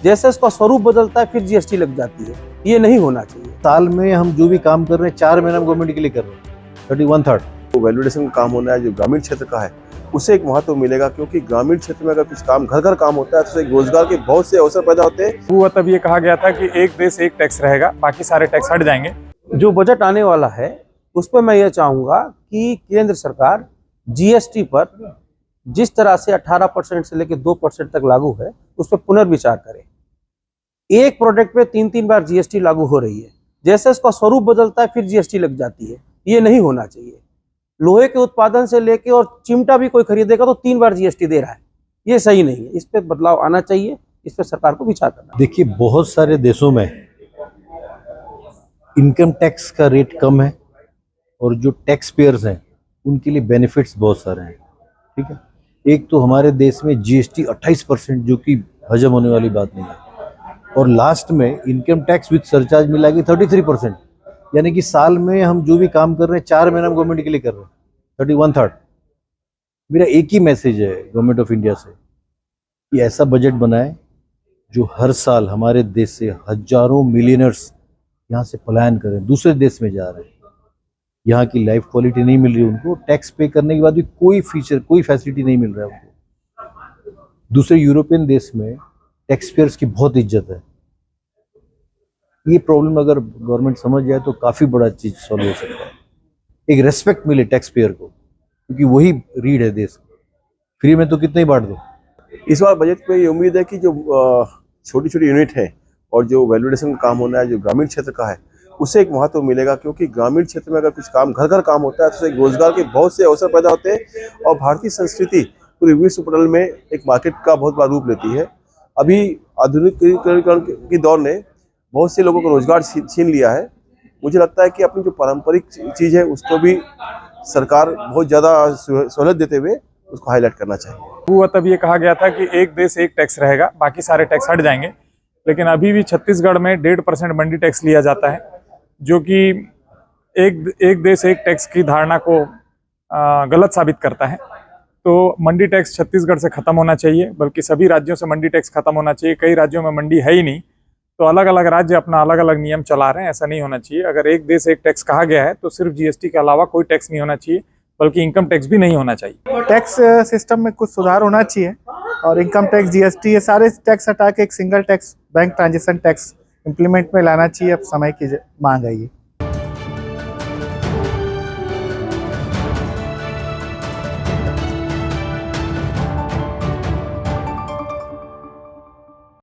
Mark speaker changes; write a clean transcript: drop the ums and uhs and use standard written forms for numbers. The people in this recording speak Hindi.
Speaker 1: जैसे उसका स्वरूप बदलता है फिर जीएसटी लग जाती है। ये नहीं होना चाहिए।
Speaker 2: साल में हम जो भी काम कर रहे हैं 4 महीने हम गवर्नमेंट के लिए कर रहे हैं, 31/3।
Speaker 3: तो वैल्यूडेशन का काम होना है जो ग्रामीण क्षेत्र का है उसे एक महत्व मिलेगा, क्योंकि ग्रामीण क्षेत्र में अगर कुछ काम घर घर काम होता है तो उससे रोजगार के बहुत से अवसर पैदा होते हैं।
Speaker 4: हुआ तब ये कहा गया था कि एक देश एक टैक्स रहेगा, बाकी सारे टैक्स हट जाएंगे।
Speaker 1: जो बजट आने वाला है उस पर मैं ये चाहूंगा कि केंद्र सरकार जीएसटी पर जिस तरह से 18% से लेकर 2% तक लागू है उस पर पुनर्विचार करे। एक प्रोडक्ट पे 3 बार जीएसटी लागू हो रही है, जैसे उसका स्वरूप बदलता है फिर जीएसटी लग जाती है। ये नहीं होना चाहिए। लोहे के उत्पादन से लेके और चिमटा भी कोई खरीदेगा तो 3 बार जीएसटी दे रहा है, ये सही नहीं है। इस पर बदलाव आना चाहिए, इस पर सरकार को विचार करना।
Speaker 2: देखिए, बहुत सारे देशों में इनकम टैक्स का रेट कम है और जो टैक्स पेयर्स हैं उनके लिए बेनिफिट्स बहुत सारे हैं। ठीक है, एक तो हमारे देश में जीएसटी 28%, जो कि हजम होने वाली बात नहीं है, और लास्ट में इनकम टैक्स विद सरचार्ज मिला के 33%, यानी कि साल में हम जो भी काम कर रहे हैं 4 महीने हम गवर्नमेंट के लिए कर रहे हैं, 31/3। मेरा एक ही मैसेज है गवर्नमेंट ऑफ इंडिया से कि ऐसा बजट बनाए जो हर साल हमारे देश से हजारों मिलियनर्स यहाँ से पलायन करें, दूसरे देश में जा रहे हैं, यहाँ की लाइफ क्वालिटी नहीं मिल रही उनको, टैक्स पे करने के बाद भी कोई फीचर कोई फैसिलिटी नहीं मिल रहा है उनको। दूसरे यूरोपियन देश में टैक्स पेयर्स की बहुत इज्जत है। ये प्रॉब्लम अगर गवर्नमेंट समझ जाए तो काफ़ी बड़ा चीज़ सॉल्व हो सकता है। एक रेस्पेक्ट मिले टैक्स पेयर को, क्योंकि वही रीढ़ है देश की। फ्री में तो कितने ही बांट दो।
Speaker 3: इस बार बजट में ये उम्मीद है कि जो छोटी छोटी यूनिट है और जो वैल्यूडेशन का काम होना है जो ग्रामीण क्षेत्र का है उसे एक महत्व मिलेगा, क्योंकि ग्रामीण क्षेत्र में अगर कुछ काम घर घर काम होता है तो उससे रोजगार के बहुत से अवसर पैदा होते हैं और भारतीय संस्कृति पूरे विश्व पटल में एक मार्केट का बहुत बड़ा रूप लेती है। अभी आधुनिकीकरण के दौर ने बहुत से लोगों को रोजगार छीन लिया है। मुझे लगता है कि अपनी जो पारंपरिक चीज़ है उसको भी सरकार बहुत ज़्यादा सहूलियत देते हुए उसको हाईलाइट करना चाहिए।
Speaker 4: हुआ तब ये कहा गया था कि एक देश एक टैक्स रहेगा, बाकी सारे टैक्स हट जाएंगे, लेकिन अभी भी छत्तीसगढ़ में 1.5% मंडी टैक्स लिया जाता है, जो कि एक देश एक टैक्स की धारणा को गलत साबित करता है। तो मंडी टैक्स छत्तीसगढ़ से खत्म होना चाहिए, बल्कि सभी राज्यों से मंडी टैक्स खत्म होना चाहिए। कई राज्यों में मंडी है ही नहीं, तो अलग अलग राज्य अपना अलग अलग नियम चला रहे हैं। ऐसा नहीं होना चाहिए। अगर एक देश एक टैक्स कहा गया है तो सिर्फ जीएसटी के अलावा कोई टैक्स नहीं होना चाहिए, बल्कि इनकम टैक्स भी नहीं होना चाहिए।
Speaker 5: टैक्स सिस्टम में कुछ सुधार होना चाहिए और इनकम टैक्स, जीएसटी, ये सारे टैक्स हटा के एक single tax, bank transaction tax implement में लाना चाहिए। अब समय की मांग है ये।